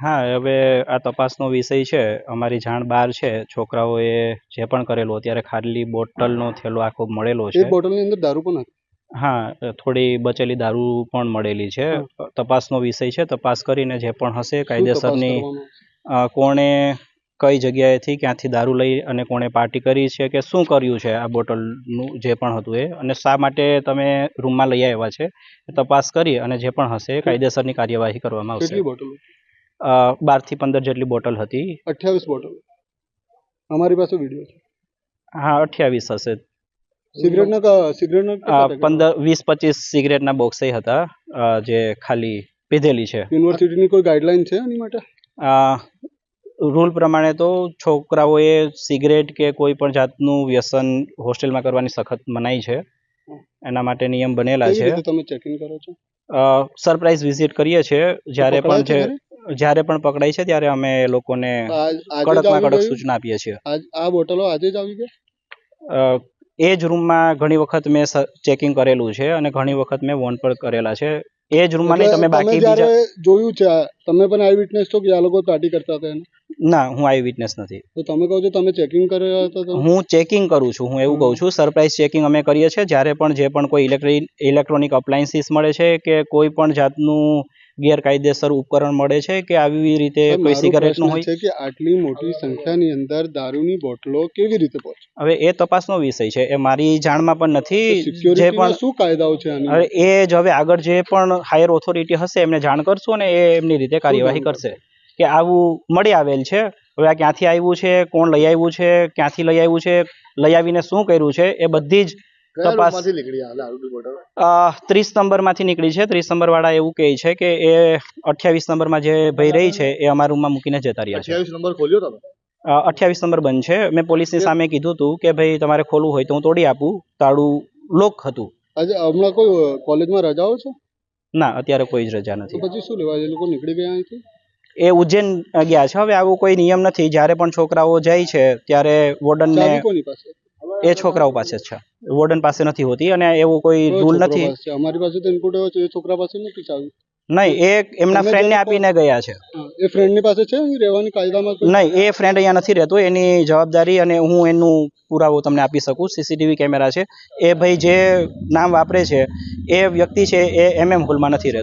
હા, હવે આ તપાસનો વિષય છે. અમારી જાણ બહાર છે. છોકરાઓએ જે પણ કરેલું, અત્યારે ખાલી બોટલનો થેલો આખો મળેલો છે. એક બોટલની અંદર દારૂ પણ હતી. હા, થોડી બચેલી દારૂ પણ મળેલી છે. તપાસનો વિષય છે. તપાસ કરીને જે પણ હશે કાયદેસરની કોણે કઈ જગ્યાએથી ક્યાંથી દારૂ લઈ અને કોણે પાર્ટી કરી છે કે શું કર્યું છે આ બોટલનું જે પણ હતું એ, અને શા માટે તમે રૂમમાં લઈ આવ્યા છે, તપાસ કરી અને જે પણ હશે કાયદેસરની કાર્યવાહી કરવામાં આવશે. કેટલી બોટલો? 12 થી 15 જેટલી બોટલ હતી. 28 બોટલ અમારી પાસે વિડીયો છે. હા, 28 હશે. સિગરેટના 20-25 સિગરેટના બોક્સ હતા જે ખાલી પીધેલી છે. યુનિવર્સિટીની કોઈ ગાઈડલાઈન છે આની માટે? રૂલ પ્રમાણે તો છોકરાઓએ સિગરેટ કે કોઈ પણ જાતનું વ્યસન હોસ્ટેલમાં કરવાની સખત મનાઈ છે. એના માટે નિયમ બનેલા છે. તમે ચેકિંગ કરો છો? સરપ્રાઈઝ વિઝિટ કરીએ છીએ. જ્યારે પણ પકડાય છે ત્યારે અમે લોકોને કડકમાં કડક સૂચના આપીએ છીએ. આ બોટલો આજે જ આવી ગઈ? એ જ રૂમમાં ઘણી વખત મેં ચેકિંગ કરેલું છે અને ઘણી વખત મેં વોર્ન પણ કરેલા છે. એ જ રૂમમાં નહીં, તમે બાકી બીજા જોયું છે? તમે પણ આઈ વિટનેસ છો કે આ લોકો પાર્ટી કરતા હતા? ના, હું આઈ વિટનેસ નથી. તો તમે કહો છો તમે ચેકિંગ કર્યા હતા? હું ચેકિંગ કરું છું. હું એવું કહું છું, સરપ્રાઈઝ ચેકિંગ અમે કરીએ છીએ. જ્યારે પણ જે પણ કોઈ ઇલેક્ટ્રોનિક અપ્લાયન્સીસ મળે છે કે કોઈ પણ જાતનું ગેરકાયદેસર ઉપકરણ મળે છે કે આવી રીતે કોઈ સિગારેટનું હોય છે કે આટલી મોટી સંખ્યાની અંદર દારૂની બોટલો કેવી રીતે પહોંચે? હવે એ તપાસનો વિષય છે. એ મારી જાણમાં પણ નથી. જે પણ શું કાયદાઓ છે હવે એ જ હવે આગળ જે પણ હાયર ઓથોરિટી હશે એમને જાણ કરશું અને એ એમની રીતે કાર્યવાહી કરશે કે આવું મળી આવેલ છે. હવે આ ક્યાંથી આવ્યું છે, કોણ લઈ આવ્યું છે, ક્યાંથી લઈ આવ્યું છે, લઈ આવીને શું કર્યું છે, એ બધી જ તપાસ 30 નંબરમાંથી નીકળી છે. 30 નંબર વાળા એવું કહે છે કે એ 28 નંબરમાં જે ભાઈ રહી છે એ અમારા રૂમમાં મૂકીને જતા રહ્યા છે. 28 નંબર ખોલ્યો તમે? 28 નંબર બંધ છે. મેં પોલીસની સામે કીધું હતું કે ભાઈ તમારે ખોલવું હોય તો હું તોડી આપું. તાળું લોક હતું. આજે હમણાં કોઈ કોલેજમાં રજાઓ છે? ના, અત્યારે કોઈ જ રજા નથી. પછી શું લેવા? એ લોકો નીકળી ગયા અહીંથી? એ ઉજ્જૈન ગયા છે. હવે આવો કોઈ નિયમ નથી. જ્યારે પણ છોકરાઓ જાય છે ત્યારે વોર્ડનને એ છોકરાઓ પાસે જ છે, વોર્ડન પાસે નથી હોતી અને એવો કોઈ રૂલ નથી. અમારી પાસે તો ઇનપુટ એવો છે એ છોકરા પાસે નથી ચાવી. નહીં, એ એમના ફ્રેન્ડને આપીને ગયા છે. એ ફ્રેન્ડની પાસે છે રહેવાની કાયદામાં? નહીં, એ ફ્રેન્ડ અહીંયા નથી રહેતો. એની જવાબદારી અને હું એનું પુરાવો તમને આપી શકું. CCTV કેમેરા છે. એ ભાઈ જે નામ વાપરે છે એ વ્યક્તિ છે એ MM હોલમાં નથી રહેતો.